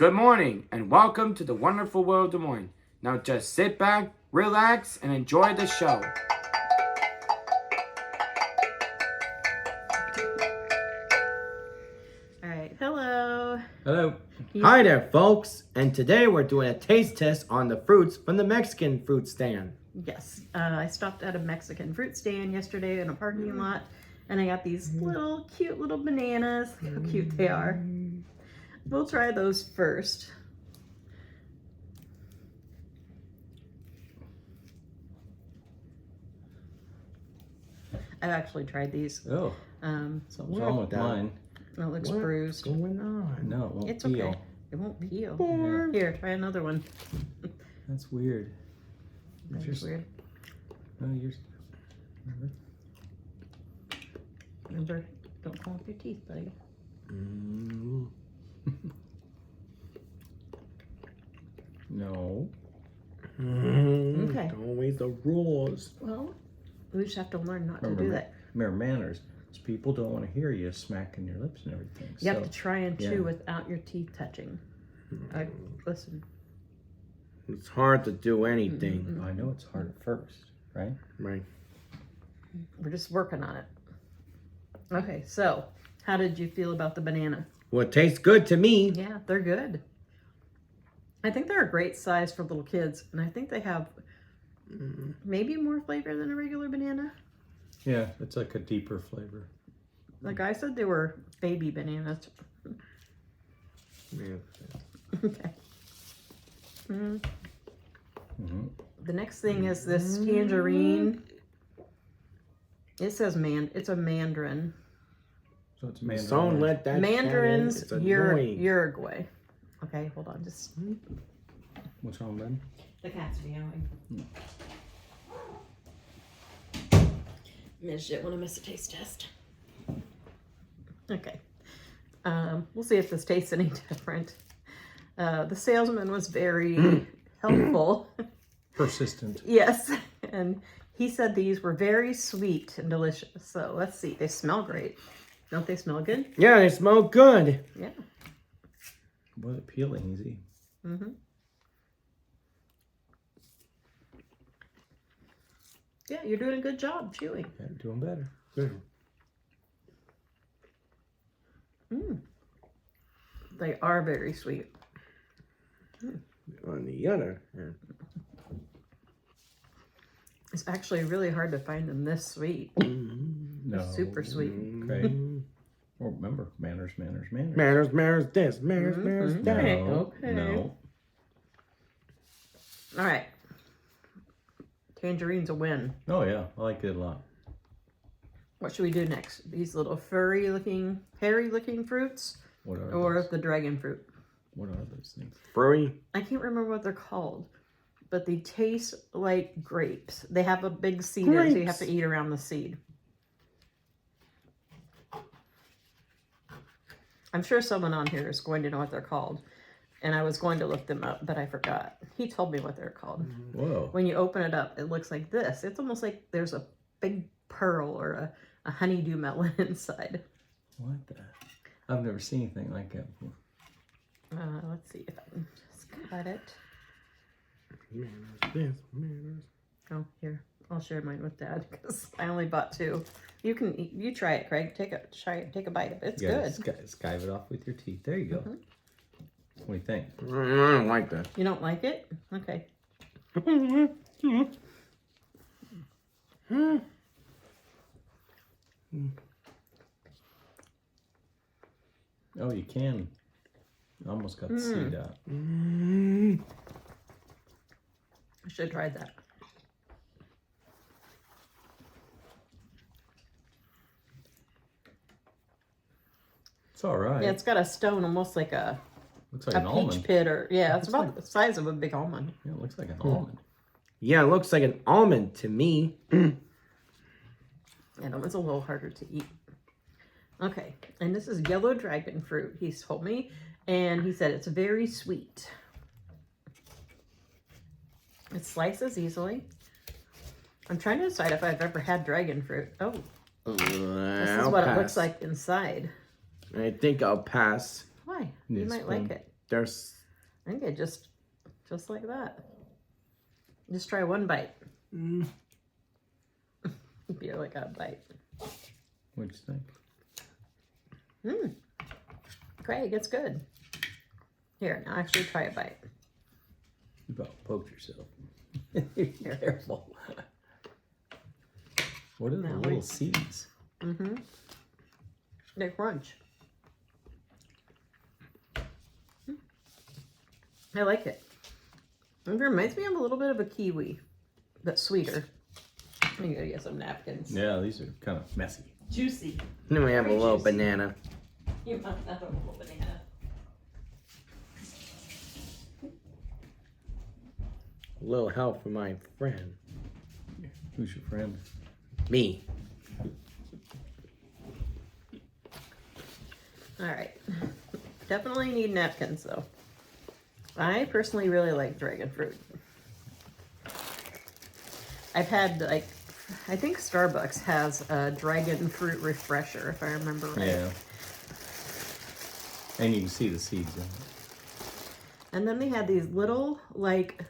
Good morning and welcome to the wonderful world of Des Moines. Now just sit back, relax, and enjoy the show. All right, hello. Hello. Hi there, folks. And today we're doing a taste test on the fruits from the Mexican fruit stand. Yes, I stopped at a Mexican fruit stand yesterday in a parking lot, and I got these cute little bananas. Look how cute they are. We'll try those first. I've actually tried these. Oh, something's wrong with mine. It looks bruised. What's going on? No, it won't It's peel. okay. It won't peel. Yeah. Here, try another one. That's weird. That's weird. No, yours. Remember, don't fall off your teeth, buddy. No. Okay. Don't waste the rules. Well, we just have to learn not to Remember, do that. Remember manners. Because people don't want to hear you smacking your lips and everything. You have to try and chew yeah. without your teeth touching. Listen. It's hard to do anything. I know it's hard at first, right? Right. We're just working on it. Okay, so how did you feel about the banana? Well, it tastes good to me. Yeah, they're good. I think they're a great size for little kids, and I think they have maybe more flavor than a regular banana. Yeah, it's like a deeper flavor. The guy said they were baby bananas. Yeah. Okay. The next thing is this tangerine. It says it's a mandarin. So it's mandarin. Don't let that Mandarins, cat in. It's annoying. Uruguay. Okay, hold on. Just What's wrong, Ben? the cat's meowing. Miss didn't want to miss a taste test. Okay. We'll see if this tastes any different. The salesman was very helpful. Persistent. Yes, and he said these were very sweet and delicious. So let's see. They smell great. Don't they smell good? Yeah, they smell good. Yeah. Boy, they're peeling easy. Yeah, you're doing a good job chewing. Yeah, doing better. Good. They are very sweet. On the other hand. It's actually really hard to find them this sweet. No. Super sweet. Okay. Well, remember, manners. Manners this, manners that. Okay. No. All right. Tangerine's a win. Oh, yeah. I like it a lot. What should we do next? These little hairy-looking fruits, What are or those? the dragon fruit? What are those things? Furry. I can't remember what they're called, but they taste like grapes. They have a big seed in it, so you have to eat around the seed. I'm sure someone on here is going to know what they're called, and I was going to look them up, but I forgot. He told me what they're called. Whoa. When you open it up, it looks like this. It's almost like there's a big pearl or a honeydew melon inside. What the? I've never seen anything like that before. Let's see if I can just cut it. Manners this, manners. Oh, here. I'll share mine with Dad because I only bought 2. You try it, Craig. Take a bite of it. It's good. Skive it off with your teeth. There you go. What do you think? I don't like that. You don't like it? Okay. Oh, you can. Almost got the seed out. I should have tried that. It's all right. Yeah, it's got a stone almost like a Looks like a an peach almond. pit, or yeah, it's Looks about like- the size of a big almond. Yeah, it looks like an almond. Yeah, it looks like an almond to me. And it was a little harder to eat. Okay, and this is yellow dragon fruit, he told me, and he said it's very sweet. It slices easily. I'm trying to decide if I've ever had dragon fruit. Oh, this is what it looks like inside. I think I'll pass. Why? You Need a might spoon. like it. There's. I think I just like that. Just try one bite. Mm. You barely got a bite. What'd you think? Craig, it's good. Here, now actually try a bite. You about poked yourself. You're careful. What are the Now little wait. seeds? Mm-hmm. They crunch. I like it. It reminds me of a little bit of a kiwi, but sweeter. I'm gonna get some napkins. Yeah, these are kind of messy. Juicy. Then we have a Very little juicy. banana. You must have a little banana. A little help from my friend. Who's your friend? Me. All right. Definitely need napkins though. I personally really like dragon fruit. I've had like, I think Starbucks has a dragon fruit refresher if I remember right. Yeah. And you can see the seeds in it. And then they had these little like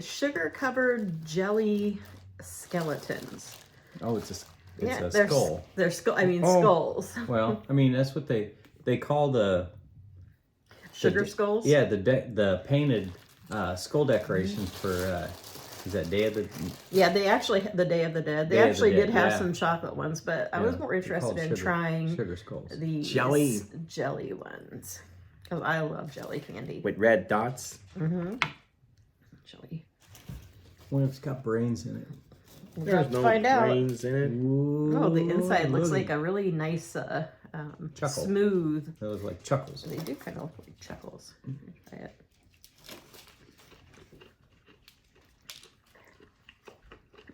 sugar covered jelly skeletons. Oh, it's a they're skull. They're Oh. skulls. Well, I mean, that's what they call the Sugar skulls? Yeah, the painted skull decorations for is that Day of the Yeah, they actually, the Day of the Dead. They Day of the actually Dead, did have yeah. some chocolate ones, but I Yeah, was more they're interested called in trying sugar skulls. these Jelly. jelly ones. Because I love jelly candy. With red dots. Mm-hmm. Jelly. What if it's got brains in it? We'll There's have to no find out. brains in it. Ooh, Oh, the inside looks look. like a really nice, Chuckle. smooth. They look like chuckles. They do kind of look like chuckles. Try it.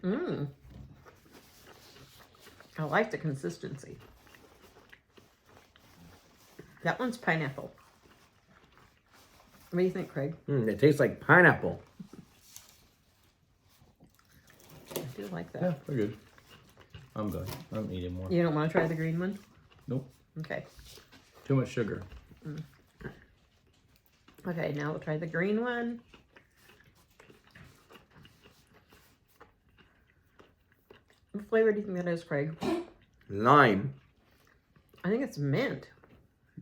Mmm. I like the consistency. That one's pineapple. What do you think, Craig? It tastes like pineapple. I do like that. Yeah, we're good. I'm good. I'm eating more. You don't want to try the green one? Nope. Okay. Too much sugar. Okay, now we'll try the green one. What flavor do you think that is, Craig? Lime. I think it's mint.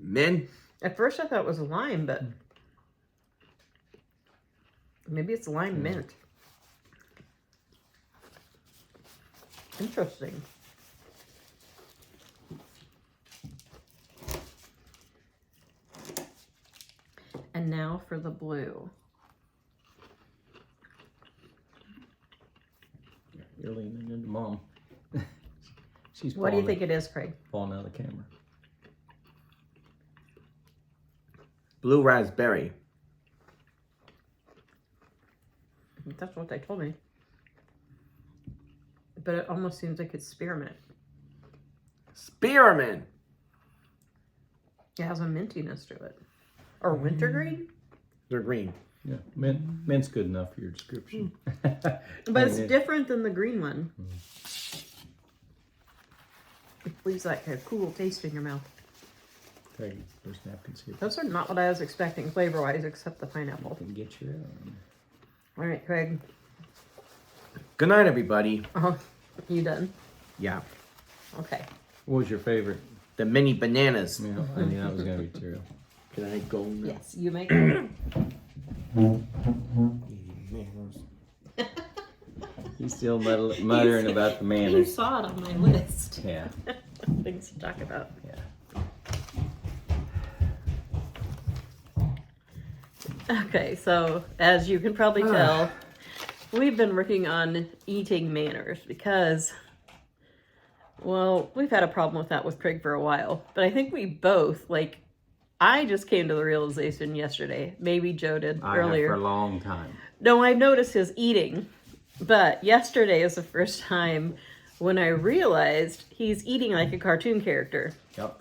Mint. At first I thought it was lime, but maybe it's lime mint. Interesting. And now for the blue. You're leaning into Mom. She's What do you falling- think it is, Craig? Falling out of the camera. Blue raspberry. That's what they told me. But it almost seems like it's spearmint. Spearmint. It has a mintiness to it. Or wintergreen? They're green. Yeah, mint's good enough for your description. But it's different than the green one. It leaves like a cool taste in your mouth. Okay, there's napkins here. Those are not what I was expecting flavor-wise, except the pineapple. You can get your own. All right, Craig. Good night, everybody. Oh, you done? Yeah. Okay. What was your favorite? The mini bananas. Yeah, I knew that was gonna be true. Can I go now? Yes, you make it. He's still muttering about the You manners. saw it on my list. Yeah, Things to talk about. yeah. Okay, so as you can probably tell, we've been working on eating manners because, well, we've had a problem with that with Craig for a while. But I think we both, like, I just came to the realization yesterday. Maybe Joe did I have earlier. for a long time. No, I've noticed his eating. But yesterday is the first time when I realized he's eating like a cartoon character. Yep.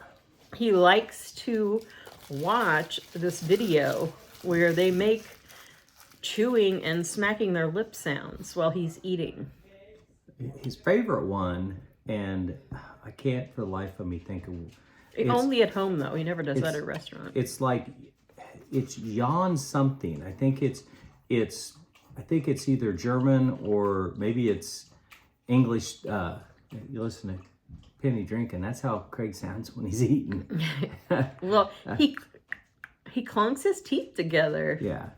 He likes to watch this video where they make chewing and smacking their lip sounds while he's eating. His favorite one, and I can't for the life of me think of. Only at home though. He never does that it's- at a restaurant. It's like it's Jan something. I think it's either German or maybe it's English. You listen to Penny drinking. That's how Craig sounds when he's eating. Well, he clunks his teeth together. Yeah.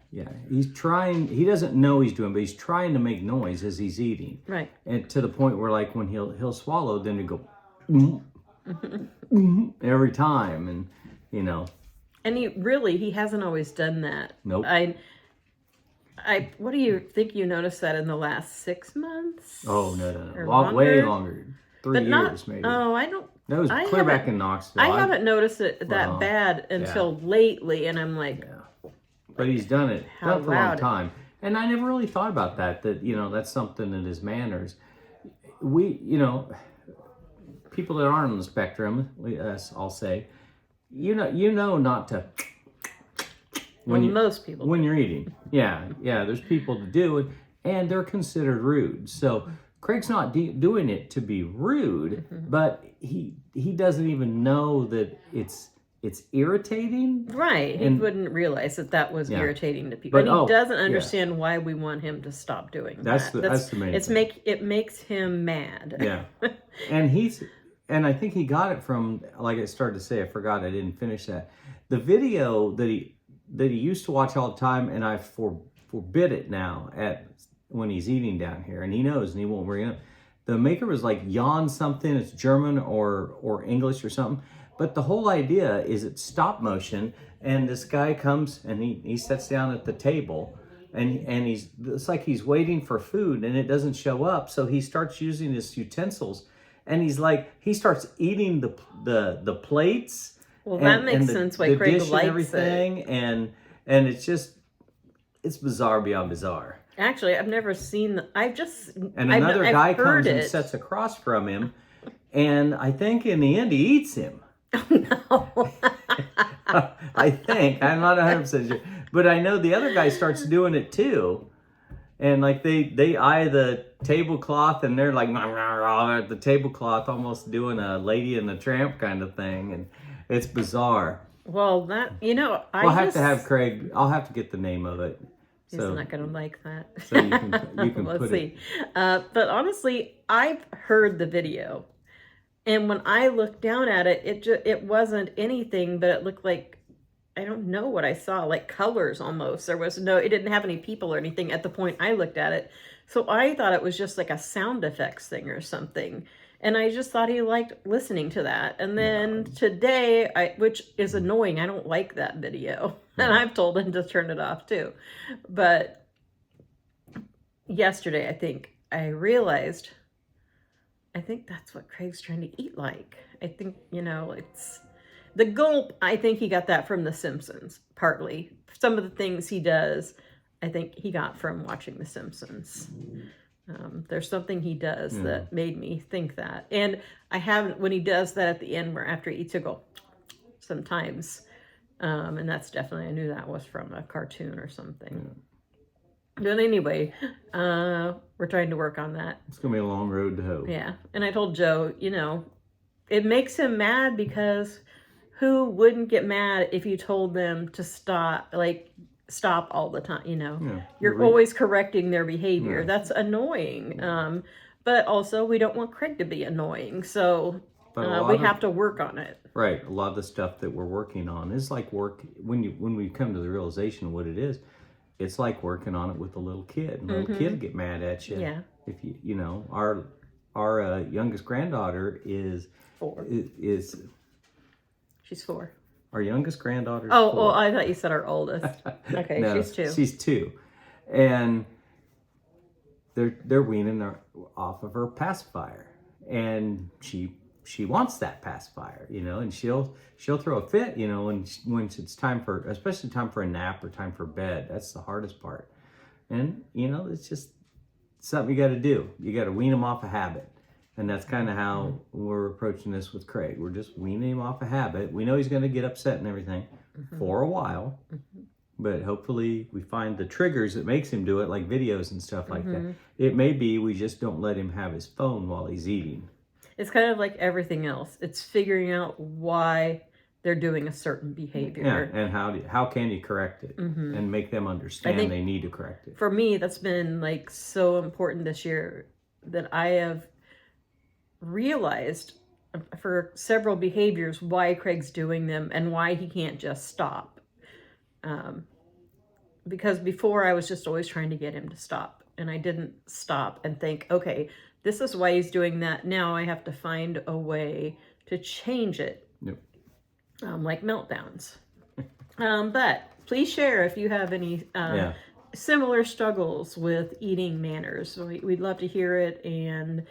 He's trying. He doesn't know he's doing, but he's trying to make noise as he's eating. Right. And to the point where, like, when he'll swallow, then he go every time, and you know. And he hasn't always done that. Nope. What do you think you noticed that in the last 6 months? Oh no, Or way longer? longer. 3 But not, years maybe. Oh, I don't. That was I clear back haven't- in Knoxville. I haven't noticed it that Well, bad until lately, and I'm like, Yeah. But he's done it How for a long loud. time. And I never really thought about that, you know, that's something in his manners. We, you know, people that aren't on the spectrum, I'll say, you know not to most people. when you're eating. Yeah, there's people to do it, and they're considered rude. So Craig's not doing it to be rude, but he doesn't even know that it's irritating. Right. He And- wouldn't realize that was Yeah. irritating to people. But, And he doesn't yeah. understand why we want him to stop doing That's that. the main thing. It makes him mad. Yeah. And I think he got it from, like I started to say, I forgot I didn't finish that. The video that he used to watch all the time, and I forbid it now when he's eating down here, and he knows, and he won't bring it up. The maker was like Jan something. It's German or English or something. But the whole idea is it's stop motion, and this guy comes and he sits down at the table, and it's like he's waiting for food, and it doesn't show up. So he starts using his utensils, and he starts eating the plates. Well, that makes sense why Craig dish and likes everything, and it's bizarre beyond bizarre. Actually, I've never seen. And another guy comes and it. sits across from him, and I think in the end he eats him. No. I think. I'm not 100% sure. But I know the other guy starts doing it too. And like they eye the tablecloth, and they're like at the tablecloth, almost doing a Lady and the Tramp kind of thing. And it's bizarre. Well, We'll have to have Craig. I'll have to get the name of it. He's not going to like that. So you can Let's put see. it. But honestly, I've heard the video. And when I looked down at it, it wasn't anything, but it looked like, I don't know what I saw, like colors almost. It didn't have any people or anything at the point I looked at it. So I thought it was just like a sound effects thing or something. And I just thought he liked listening to that. And then today, which is annoying, I don't like that video. And I've told him to turn it off too. But yesterday, I think I realized, I think that's what Craig's trying to eat like. I think, it's the gulp. I think he got that from The Simpsons, partly. Some of the things he does, I think he got from watching The Simpsons. There's something he does that made me think that. And when he does that at the end where after he eats, he'll go sometimes. And that's definitely, I knew that was from a cartoon or something. But anyway, we're trying to work on that. It's going to be a long road to hoe. Yeah. And I told Joe, it makes him mad because who wouldn't get mad if you told them to stop all the time, Yeah. You're always correcting their behavior. Yeah. That's annoying. But also we don't want Craig to be annoying. So we have to work on it. Right. A lot of the stuff that we're working on is like work when we come to the realization of what it is. It's like working on it with a little kid. And a little kid will get mad at you. Yeah. If our youngest granddaughter is 4. is She's 4. our youngest granddaughter. Is Oh, 4. well, I thought you said our oldest. Okay, No, she's 2. She's 2, and they're weaning her off of her pacifier, and she wants that pacifier, and she'll throw a fit, when it's time for, especially time for a nap or time for bed. That's the hardest part, and it's just something you got to do. You got to wean them off a habit. And that's kind of how we're approaching this with Craig. We're just weaning him off a habit. We know he's going to get upset and everything for a while. But hopefully we find the triggers that makes him do it, like videos and stuff like that. It may be we just don't let him have his phone while he's eating. It's kind of like everything else. It's figuring out why they're doing a certain behavior. Yeah, and how can you correct it and make them understand they need to correct it? For me, that's been like so important this year that I have realized for several behaviors why Craig's doing them and why he can't just stop. Because before I was just always trying to get him to stop, and I didn't stop and think, okay, this is why he's doing that. Now I have to find a way to change it. Yep. Like meltdowns. But please share if you have any similar struggles with eating manners. We'd love to hear it, and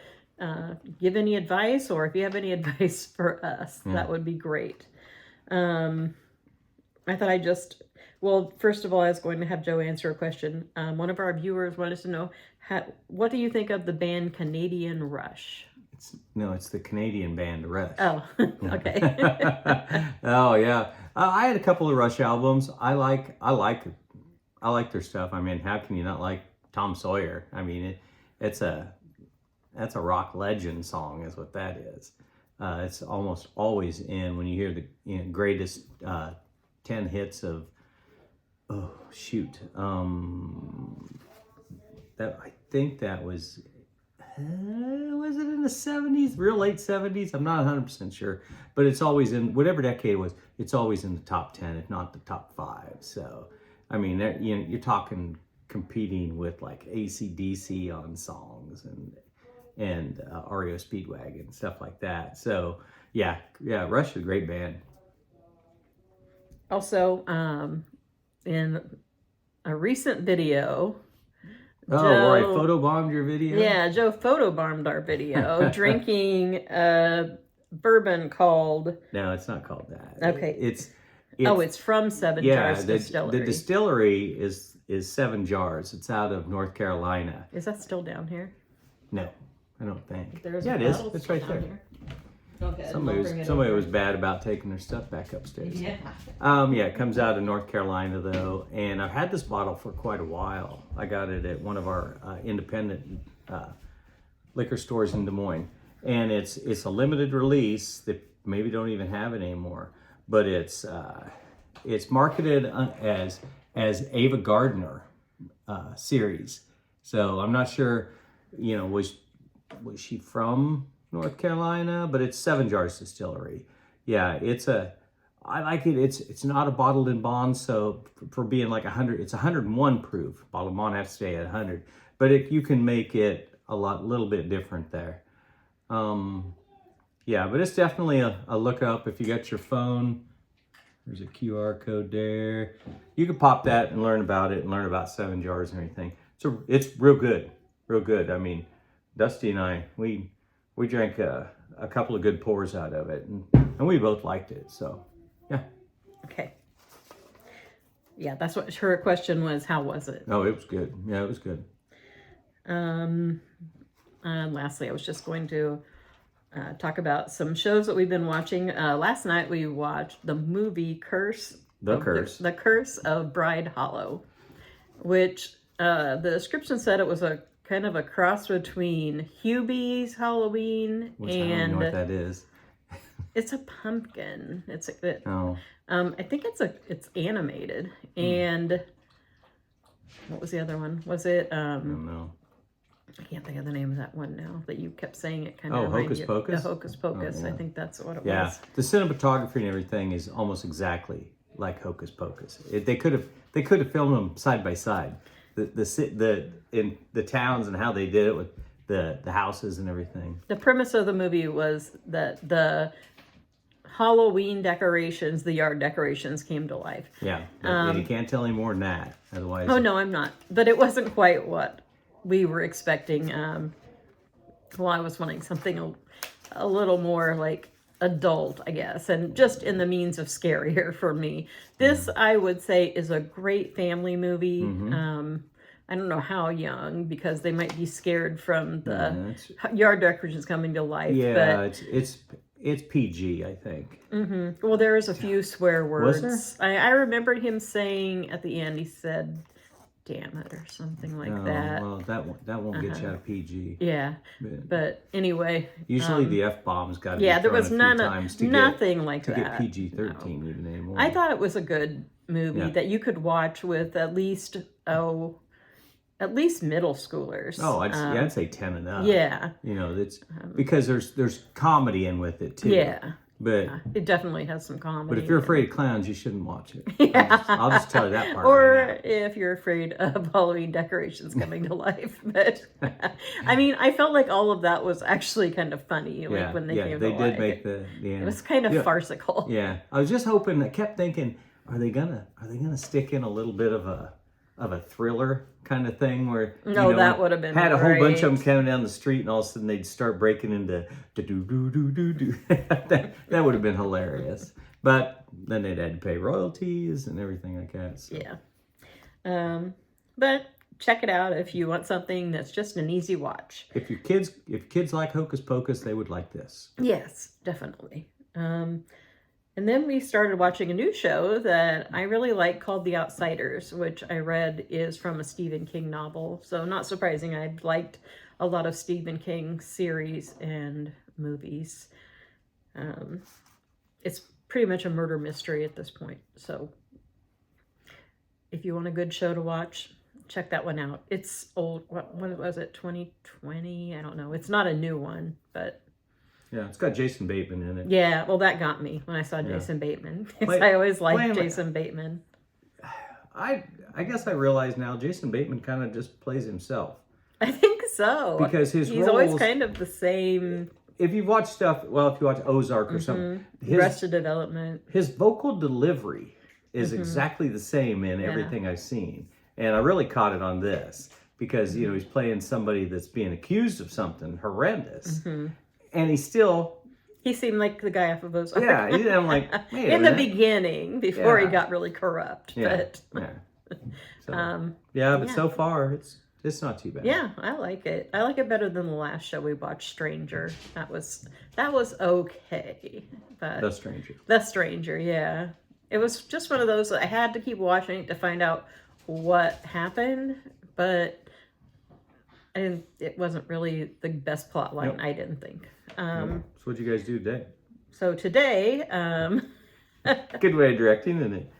give any advice, or if you have any advice for us, that would be great. I thought first of all, I was going to have Joe answer a question. One of our viewers wanted to know, what do you think of the band Canadian Rush? It's the Canadian band Rush. Oh, okay. Oh yeah, I had a couple of Rush albums. I like their stuff. I mean, how can you not like Tom Sawyer? I mean, that's a rock legend song, is what that is. It's almost always in when you hear the greatest 10 hits of. Oh shoot, that I think that was. Was it in the 70s, real late 70s? I'm not 100% sure, but it's always in whatever decade it was. It's always in the top 10, if not the top 5. So, I mean, you're talking competing with like AC/DC on songs and REO Speedwagon and stuff like that. So, yeah, Rush is a great band. Also, in a recent video. Oh, Joe, right, photobombed your video? Yeah, Joe photobombed our video, drinking bourbon called... No, it's not called that. Okay. It's from Seven Jars Distillery. The distillery is 7 Jars. It's out of North Carolina. Is that still down here? No, I don't think. There's it is. It's right there. Here. Okay. Somebody was bad about taking their stuff back upstairs. Yeah. It comes out of North Carolina though, and I've had this bottle for quite a while. I got it at one of our independent liquor stores in Des Moines, and it's a limited release that maybe don't even have it anymore. But it's marketed as Ava Gardner series. So I'm not sure, was she from North Carolina? But it's 7 Jars Distillery. Yeah, I like it. It's not a bottled in bond, so for being like 100, it's 101 proof. Bottled in bond has to stay at 100, but you can make it little bit different there. But it's definitely a look up if you got your phone. There's a QR code there. You can pop that and learn about it and learn about 7 Jars and everything. So it's real good, real good. I mean, Dusty and I, we drank a couple of good pours out of it, and we both liked it. So, yeah. Okay. Yeah, that's what her question was. How was it? Oh, it was good. Yeah, it was good. And lastly, I was just going to talk about some shows that we've been watching. Last night we watched the movie Curse. The Curse of Bride Hollow, which the description said it was a kind of a cross between Hubie's Halloween I don't know what that is. It's a pumpkin. I think it's animated. And what was the other one? Was it? I don't know. I can't think of the name of that one now. That you kept saying it kind of. Hocus Pocus. The Hocus Pocus. Oh, yeah. I think that's what it was. Yeah, the cinematography and everything is almost exactly like Hocus Pocus. They could have filmed them side by side. In the towns and how they did it with the houses and everything. The premise of the movie was that the Halloween decorations, the yard decorations, came to life. Yeah, you can't tell any more than that. Otherwise. Oh no, I'm not. But it wasn't quite what we were expecting. I was wanting something a little more like adult, I guess, and just in the means of scarier for me. This, I would say, is a great family movie. I don't know how young, because they might be scared from the yard decorations coming to life. Yeah, but it's PG, I think. Well, there is a few swear words. Was there? I remembered him saying at the end, he said damn it or something like No, that. well, that won't get you out of PG. Yeah, but anyway. Usually the F-bomb's got to be Yeah, there thrown was a few none of times to nothing like to that. get PG-13 even anymore. I thought it was a good movie Yeah. that you could watch with at least middle schoolers. Oh, I'd say 10 and up. Yeah. You know, it's because there's comedy in with it too. Yeah. But it definitely has some comedy. but if you're afraid of clowns, you shouldn't watch it. Yeah. I'll just tell you that part. Or right now. if you're afraid of Halloween decorations coming to life. But I mean, I felt like all of that was actually kind of funny. Like when they came to life. They did make the end. It was kind of farcical. Yeah, I was just hoping. I kept thinking, are they gonna stick in a little bit of a thriller kind of thing where that would have been had a whole bunch great. of them coming down the street and all of a sudden they'd start breaking into do do do do do. That would have been hilarious. But then they'd had to pay royalties and everything like that. So. Yeah. But check it out if you want something that's just an easy watch. If kids like Hocus Pocus, they would like this. Yes, definitely. And then we started watching a new show that I really like called The Outsiders, which I read is from a Stephen King novel. So not surprising, I liked a lot of Stephen King series and movies. It's pretty much a murder mystery at this point. So if you want a good show to watch, check that one out. It's old. What was it? 2020? I don't know. It's not a new one, but... Yeah, it's got Jason Bateman in it. Yeah, well, that got me when I saw Jason Bateman. I always liked Jason Bateman. I guess I realize now Jason Bateman kind of just plays himself. I think so. Because he's always kind of the same. If you watch stuff, if you watch Ozark or something, Arrested Development. His vocal delivery is exactly the same in everything I've seen. And I really caught it on this because, he's playing somebody that's being accused of something horrendous. And he seemed like the guy off of Ozark. Yeah, I'm like, wait in the beginning, before he got really corrupt. Yeah, but, but so far it's not too bad. Yeah, I like it. I like it better than the last show we watched, Stranger. That was okay. But The Stranger, yeah. It was just one of those that I had to keep watching to find out what happened, but it wasn't really the best plot line, I didn't think. So what'd you guys do today? So today, good way of directing, isn't it?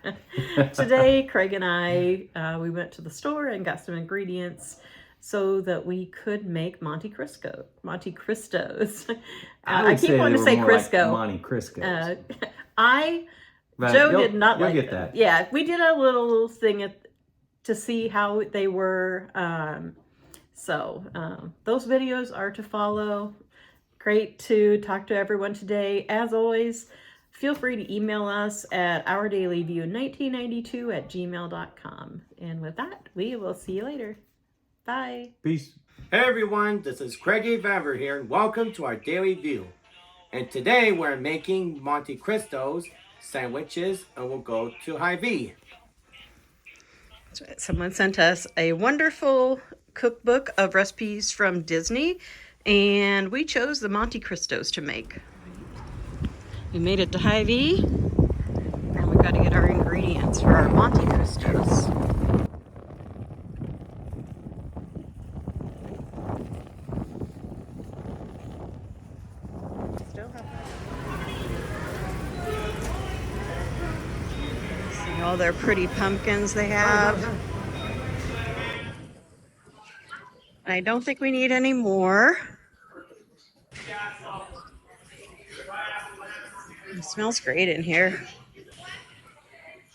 today, Craig and I, we went to the store and got some ingredients so that we could make Monte Cristos. I keep wanting to say Crisco. Like Monte Crisco. Joe did not like get them. that. Yeah, we did a little thing to see how they were. So those videos are to follow. Great to talk to everyone today. As always, feel free to email us at ourdailyview1992@gmail.com. And with that, we will see you later. Bye. Peace. Hey everyone, this is Craigie Vaver here, and welcome to our Daily View. And today we're making Monte Cristos sandwiches, and we'll go to Hy-Vee. Someone sent us a wonderful cookbook of recipes from Disney, and we chose the Monte Cristos to make. We made it to Hy-Vee, and we got to get our ingredients for our Monte Cristos. See all their pretty pumpkins they have. I don't think we need any more. It smells great in here.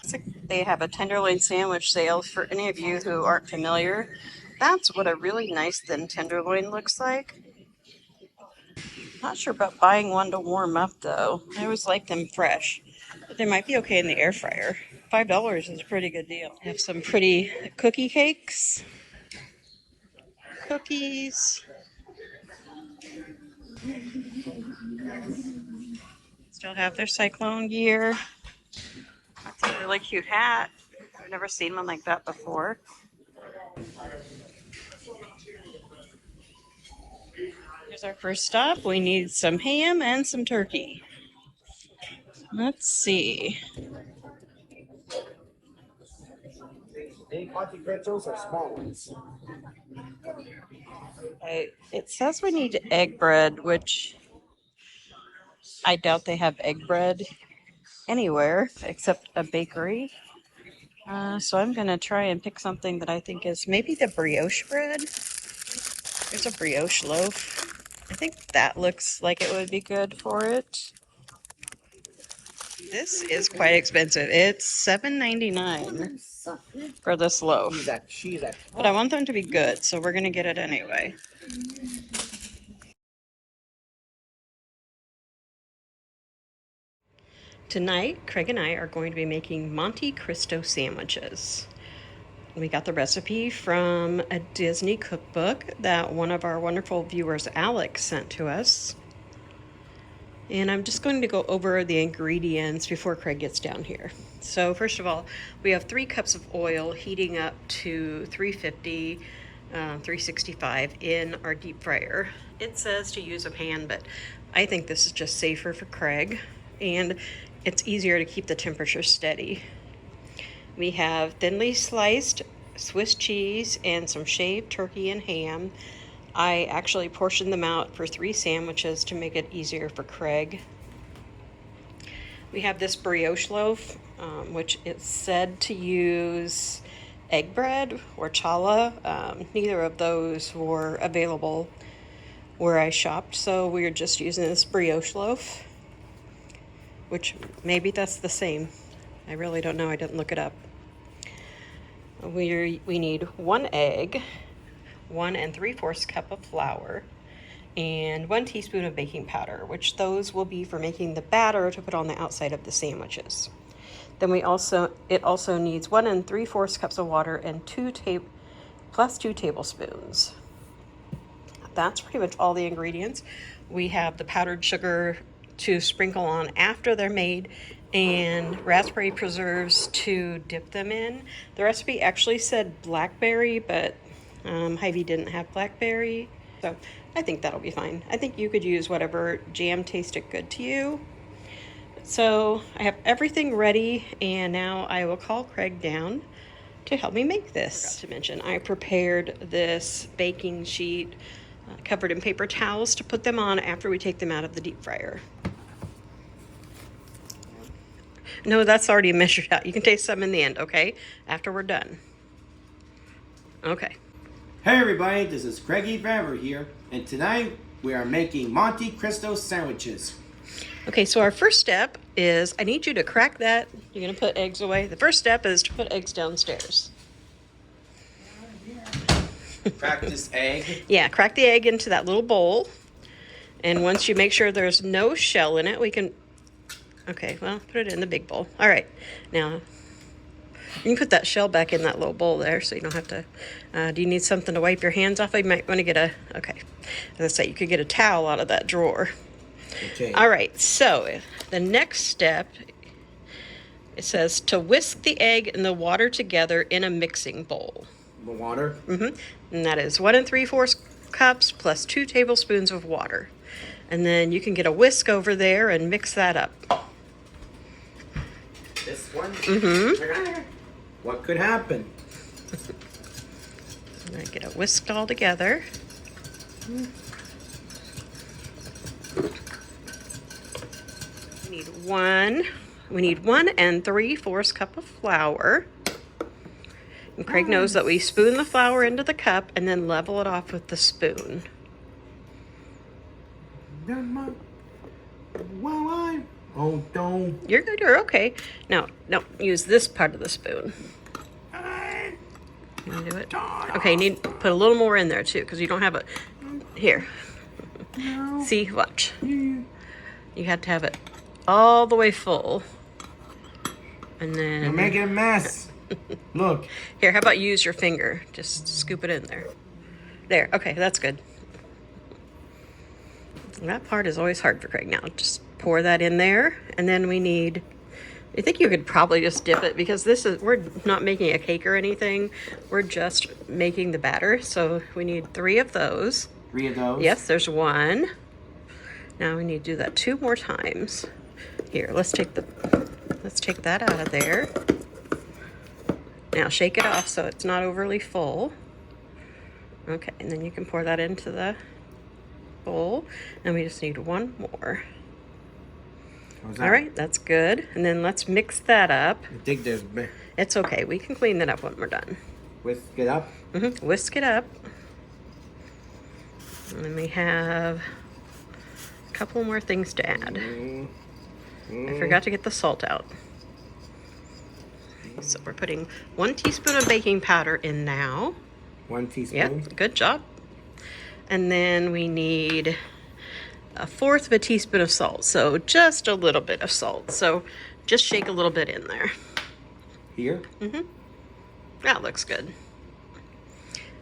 It's like they have a tenderloin sandwich sale for any of you who aren't familiar. That's what a really nice thin tenderloin looks like. Not sure about buying one to warm up though. I always like them fresh, but they might be okay in the air fryer. $5 is a pretty good deal. They have some pretty cookie cakes. Cookies. Still have their cyclone gear. That's a really cute hat. I've never seen one like that before. Here's our first stop. We need some ham and some turkey. Let's see. The Monte Cristos are small ones. Okay, it says we need egg bread, which I doubt they have egg bread anywhere except a bakery. So I'm gonna try and pick something that I think is maybe the brioche bread. There's a brioche loaf. I think that looks like it would be good for it. This is quite expensive. It's $7.99 for this loaf. But I want them to be good, so we're gonna get it anyway. Tonight, Craig and I are going to be making Monte Cristo sandwiches. We got the recipe from a Disney cookbook that one of our wonderful viewers, Alex, sent to us. And I'm just going to go over the ingredients before Craig gets down here. So first of all, we have 3 cups of oil heating up to 350, 365 in our deep fryer. It says to use a pan, but I think this is just safer for Craig. And it's easier to keep the temperature steady. We have thinly sliced Swiss cheese and some shaved turkey and ham. I actually portioned them out for 3 sandwiches to make it easier for Craig. We have this brioche loaf, which is said to use egg bread or challah. Neither of those were available where I shopped, so we're just using this brioche loaf, which maybe that's the same. I really don't know. I didn't look it up. We need 1 egg, 1 3/4 cup of flour, and 1 teaspoon of baking powder, which those will be for making the batter to put on the outside of the sandwiches. Then it also needs 1 3/4 cups of water and 2 tablespoons. That's pretty much all the ingredients. We have the powdered sugar to sprinkle on after they're made, and raspberry preserves to dip them in. The recipe actually said blackberry, but Hy-Vee didn't have blackberry, so I think that'll be fine. I think you could use whatever jam tasted good to you. So I have everything ready, and now I will call Craig down to help me make this. I forgot to mention, I prepared this baking sheet covered in paper towels to put them on after we take them out of the deep fryer. No, that's already measured out. You can taste some in the end, okay? After we're done. Okay. Hey everybody, this is Craigie Vaver here, and tonight we are making Monte Cristo sandwiches. Okay, so our first step is I need you to crack that. You're going to put eggs away. The first step is to put eggs downstairs. Crack this egg. Yeah, crack the egg into that little bowl. And once you make sure there's no shell in it, we can... Okay, well, put it in the big bowl. All right, now you can put that shell back in that little bowl there so you don't have to... do you need something to wipe your hands off? You might want to get a... Okay, as I say, you could get a towel out of that drawer. Okay. All right, so the next step, it says to whisk the egg and the water together in a mixing bowl. The water? Mm-hmm. And that is 1 3/4 cups plus 2 tablespoons of water. And then you can get a whisk over there and mix that up. This one? Mm-hmm. What could happen? And I get it whisked all together. We need 1 3/4 cup of flour. And Craig knows that we spoon the flour into the cup and then level it off with the spoon. Oh, don't. You're good, you're okay. Now, use this part of the spoon. Can you do it? Okay, need put a little more in there too, because you don't have it. Here. No. See, watch. You have to have it all the way full. And then... You're making a mess. Look. Here, how about use your finger? Just scoop it in there. There, okay, that's good. That part is always hard for Craig. Now, just pour that in there. And then we need... I think you could probably just dip it because we're not making a cake or anything. We're just making the batter. So we need 3 of those. 3 of those? Yes, there's 1. Now we need to do that 2 more times. Here, let's take that out of there. Now shake it off so it's not overly full. Okay, and then you can pour that into the bowl. And we just need one more. All right, that's good. And then let's mix that up. I think there's It's okay. We can clean that up when we're done. whisk it up. Whisk it up. And then we have a couple more things to add. I forgot to get the salt out. So we're putting 1 teaspoon of baking powder in now. 1 teaspoon. Yep, good job. And then we need 1/4 of a teaspoon of salt. So just a little bit of salt. So just shake a little bit in there. Here? That looks good.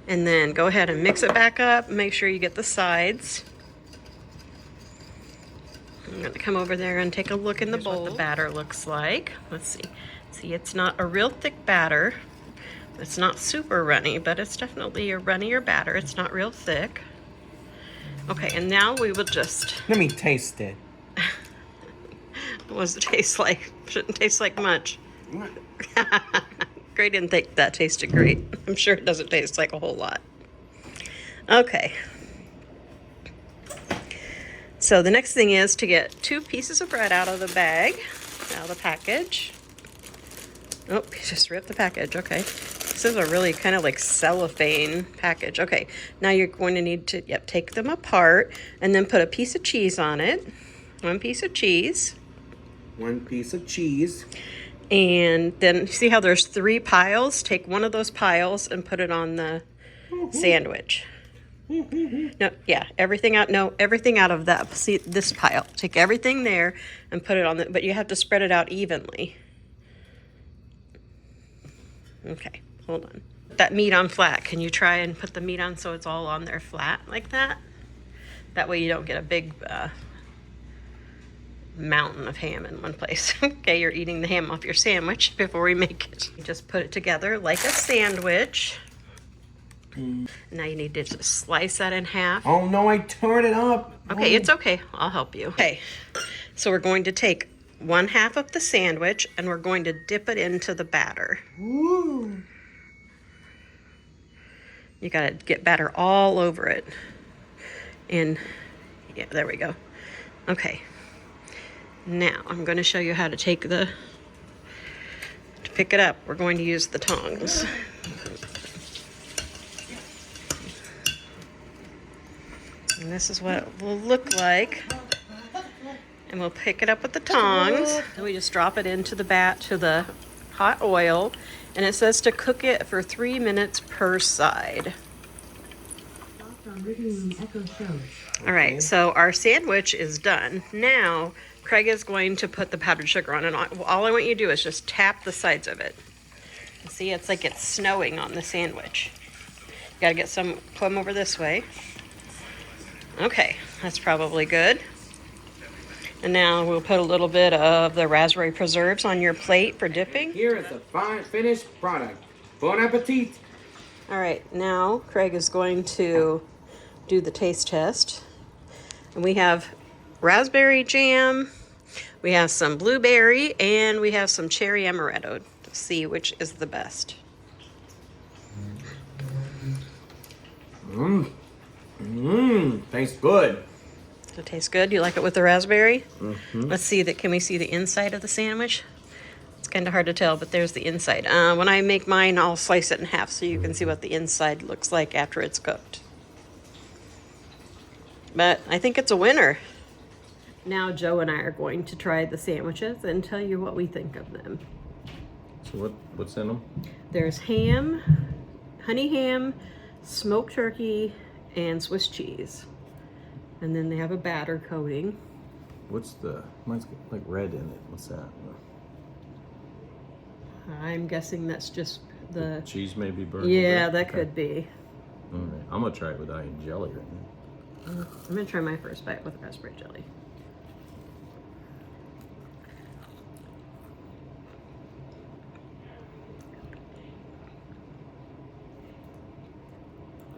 And then go ahead and mix it back up. Make sure you get the sides. I'm going to come over there and take a look in the bowl. What the batter looks like. Let's see. See, it's not a real thick batter. It's not super runny, but it's definitely a runnier batter. It's not real thick. Okay, and now we will just... Let me taste it. What does it taste like? Shouldn't taste like much. Gray didn't think that tasted great. I'm sure it doesn't taste like a whole lot. Okay. So the next thing is to get 2 pieces of bread out of the bag, out of the package. Oh, you just ripped the package. Okay. This is a really kind of like cellophane package. Okay. Now you're going to need to, take them apart and then put a piece of cheese on it. 1 piece of cheese. 1 piece of cheese. And then see how there's 3 piles? Take one of those piles and put it on the sandwich. No, yeah, everything out. No, everything out of that. See this pile. Take everything there and put it on the. But you have to spread it out evenly. Okay, hold on. That meat on flat. Can you try and put the meat on so it's all on there flat like that? That way you don't get a big mountain of ham in one place. Okay, you're eating the ham off your sandwich before we make it. You just put it together like a sandwich. Now you need to just slice that in half. Oh no, I tore it up. Okay, it's okay. I'll help you. Okay, so we're going to take 1/2 of the sandwich and we're going to dip it into the batter. Woo. You gotta get batter all over it. And yeah, there we go. Okay. Now I'm going to show you how to pick it up. We're going to use the tongs. And this is what it will look like. And we'll pick it up with the tongs. And we just drop it into the hot oil. And it says to cook it for 3 minutes per side. All right, so our sandwich is done. Now, Craig is going to put the powdered sugar on. And all I want you to do is just tap the sides of it. See, it's like it's snowing on the sandwich. You gotta get some, come over this way. Okay, that's probably good. And now we'll put a little bit of the raspberry preserves on your plate for dipping. Here is the finished product. Bon appetit. All right, now Craig is going to do the taste test. And we have raspberry jam, we have some blueberry, and we have some cherry amaretto to see which is the best. Tastes good. Does it taste good? You like it with the raspberry? Let's see that. Can we see the inside of the sandwich? It's kind of hard to tell, but there's the inside. When I make mine, I'll slice it in half so you can see what the inside looks like after it's cooked. But I think it's a winner. Now Joe and I are going to try the sandwiches and tell you what we think of them. So what's in them? There's ham, honey ham, smoked turkey, and Swiss cheese. And then they have a batter coating. Mine's got like red in it. What's that? I'm guessing that's just the cheese maybe burned. Yeah, that could be. All right. I'm gonna try it without any jelly right now. I'm gonna try my first bite with raspberry jelly.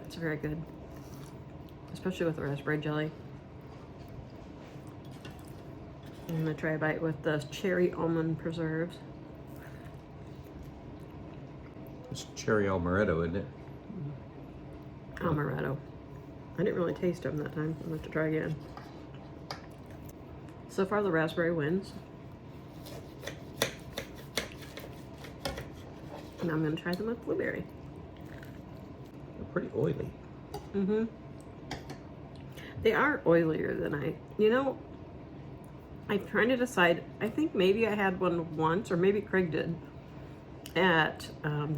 It's very good, especially with the raspberry jelly. I'm gonna try a bite with the cherry almond preserves. It's cherry amaretto, isn't it? Amaretto. I didn't really taste them that time. I'll have to try again. So far, the raspberry wins. Now I'm going to try them with blueberry. They're pretty oily. Mm-hmm. They are oilier than I'm trying to decide. I think maybe I had one once, or maybe Craig did, at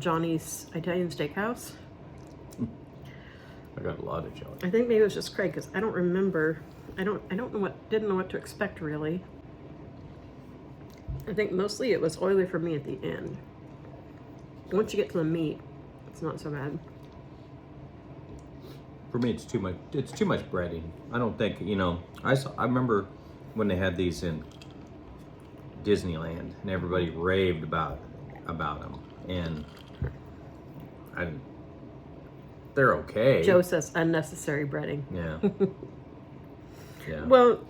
Johnny's Italian Steakhouse. I got a lot of jelly. I think maybe it was just Craig, because I don't remember. Didn't know what to expect, really. I think mostly it was oily for me at the end. Once you get to the meat, it's not so bad. For me, it's too much. It's too much breading. I don't think I remember when they had these in Disneyland, and everybody raved about them, and they're okay. Joe says unnecessary breading. Yeah. Yeah. Well,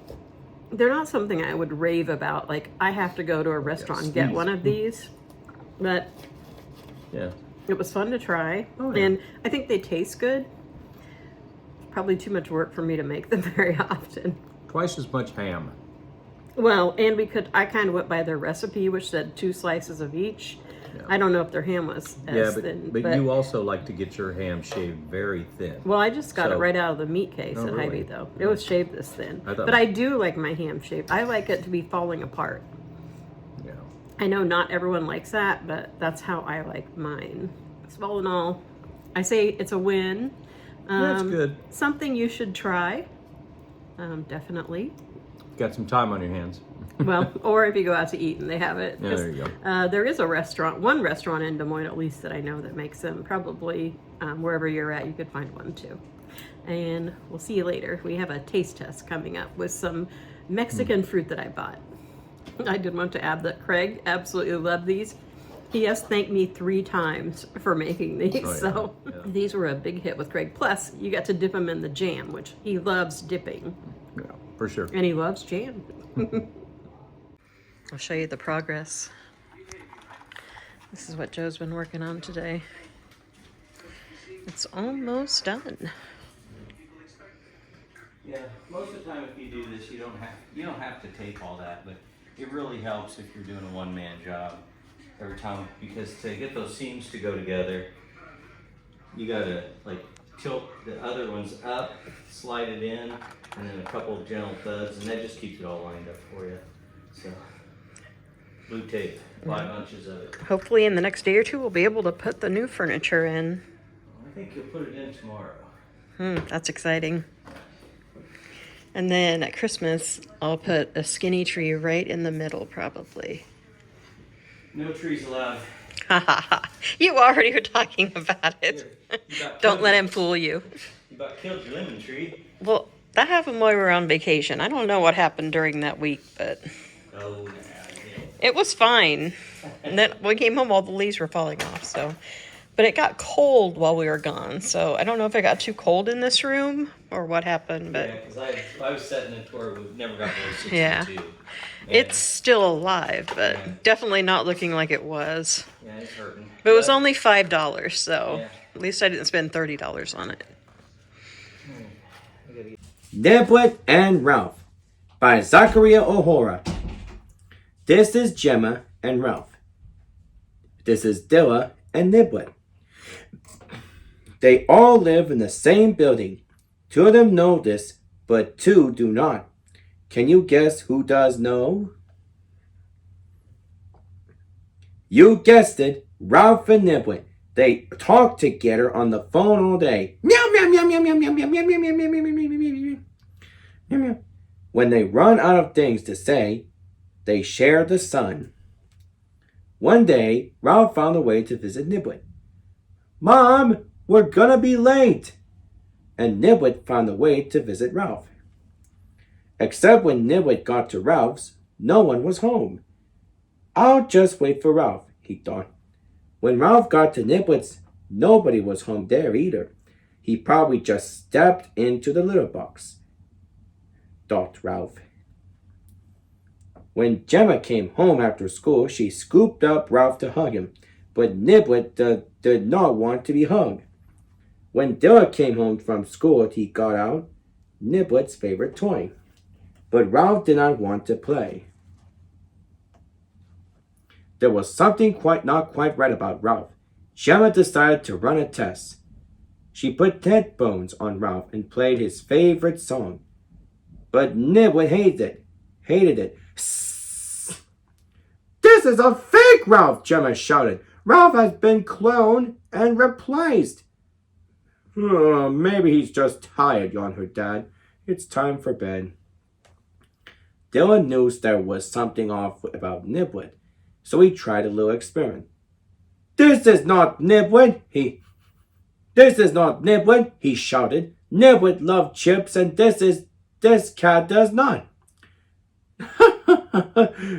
they're not something I would rave about. Like, I have to go to a restaurant and get one of these. But yeah, it was fun to try. Oh, yeah. And I think they taste good. It's probably too much work for me to make them very often. Twice as much ham. Well, and I kind of went by their recipe, which said 2 slices of each. Yeah. I don't know if their ham was as thin. But you also like to get your ham shaved very thin. Well, I just got it right out of the meat case at really? Hy-Vee, though. It was shaved this thin. I thought- But I do like my ham shaved. I like it to be falling apart. Yeah. I know not everyone likes that, but that's how I like mine. So all in all, I say it's a win. That's good. Something you should try. Definitely. Got some time on your hands. Well, or if you go out to eat and they have it. Yeah, there you go. There is one restaurant in Des Moines at least that I know that makes them. Probably wherever you're at, you could find one too. And we'll see you later. We have a taste test coming up with some Mexican fruit that I bought. I did want to add that Craig absolutely loved these. He has thanked me 3 times for making these. Oh, yeah. So Yeah. these were a big hit with Craig. Plus, you got to dip them in the jam, which he loves dipping. Yeah, for sure. And he loves jam. I'll show you the progress. This is what Joe's been working on today. It's almost done. Yeah, most of the time if you do this, you don't have to tape all that, but it really helps if you're doing a one-man job every time, because to get those seams to go together, you gotta like tilt the other ones up, slide it in, and then a couple of gentle thuds, and that just keeps it all lined up for you. So, blue tape, 5 inches of it. Hopefully in the next day or two we'll be able to put the new furniture in. I think you'll put it in tomorrow. That's exciting. And then at Christmas, I'll put a skinny tree right in the middle, probably. No trees allowed. You already were talking about it. Don't let him fool you. You about killed your lemon tree. Well, that happened while we were on vacation. I don't know what happened during that week, but Oh, yeah. it was fine. And then we came home, all the leaves were falling off, so. But it got cold while we were gone, so I don't know if it got too cold in this room or what happened, but Yeah, because I was setting it to where we never got below 62. Yeah. It's still alive, but definitely not looking like it was. Yeah, it's hurting. But it was only $5, so Yeah. at least I didn't spend $30 on it. Niblet and Ralph by Zachariah O'Hora. This is Gemma and Ralph. This is Dilla and Niblet. They all live in the same building. 2 of them know this, but 2 do not. Can you guess who does know? You guessed it, Ralph and Niblet. They talk together on the phone all day. Meow meow meow meow meow meow meow meow meow meow meow meow meow meow meow meow. When they run out of things to say, they share the sun. One day, Ralph found a way to visit Niblet. Mom, we're gonna be late. And Niblet found a way to visit Ralph. Except when Niblet got to Ralph's, no one was home. I'll just wait for Ralph, he thought. When Ralph got to Niblet's, nobody was home there either. He probably just stepped into the litter box, thought Ralph. When Gemma came home after school, she scooped up Ralph to hug him. but Niblet did not want to be hugged. When Dilla came home from school, he got out Niblet's favorite toy. But Ralph did not want to play. There was something not quite right about Ralph. Gemma decided to run a test. She put headphones on Ralph and played his favorite song. But Niblet hated it. Sss. This is a fake Ralph, Gemma shouted. Ralph has been cloned and replaced. Oh, maybe he's just tired, yawned her dad. It's time for bed. Dylan knew there was something off about Niblet, so he tried a little experiment. This is not Niblet, he shouted. Niblet loved chips, and this cat does not.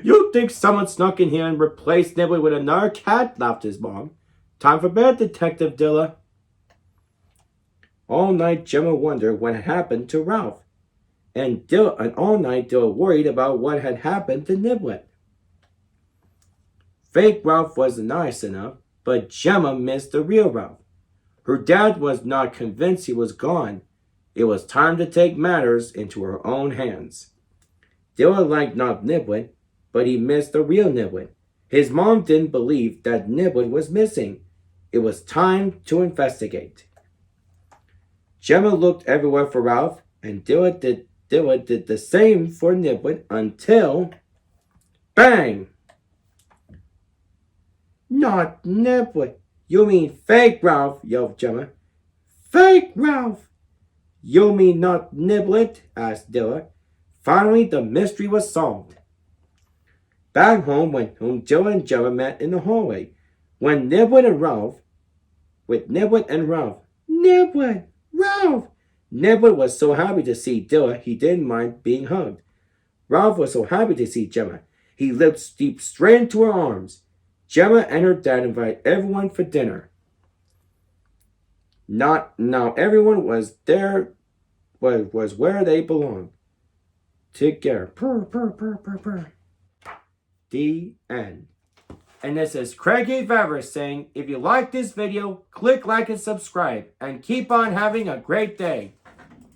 You think someone snuck in here and replaced Niblet with another cat? Laughed his mom. Time for bed, Detective Dilla. All night, Gemma wondered what had happened to Ralph. And all night, Dilla worried about what had happened to Niblet. Fake Ralph was nice enough, but Gemma missed the real Ralph. Her dad was not convinced he was gone. It was time to take matters into her own hands. Dilla liked not Niblet, but he missed the real Niblet. His mom didn't believe that Niblet was missing. It was time to investigate. Gemma looked everywhere for Ralph, and Dilla did the same for Niblet until... Bang! Not Niblet. You mean fake Ralph, yelled Gemma. Fake Ralph! You mean not Niblet? Asked Dilla. Finally, the mystery was solved. Back home, Dilla and Gemma met in the hallway. Niblet and Ralph. Ralph! Niblet was so happy to see Dilla, he didn't mind being hugged. Ralph was so happy to see Gemma, he leaped straight into her arms. Gemma and her dad invited everyone for dinner. Now everyone was there, was where they belonged. Together. Purr, purr, purr, purr, purr. The end. And this is Craigie Favre saying, if you like this video, click like and subscribe, and keep on having a great day.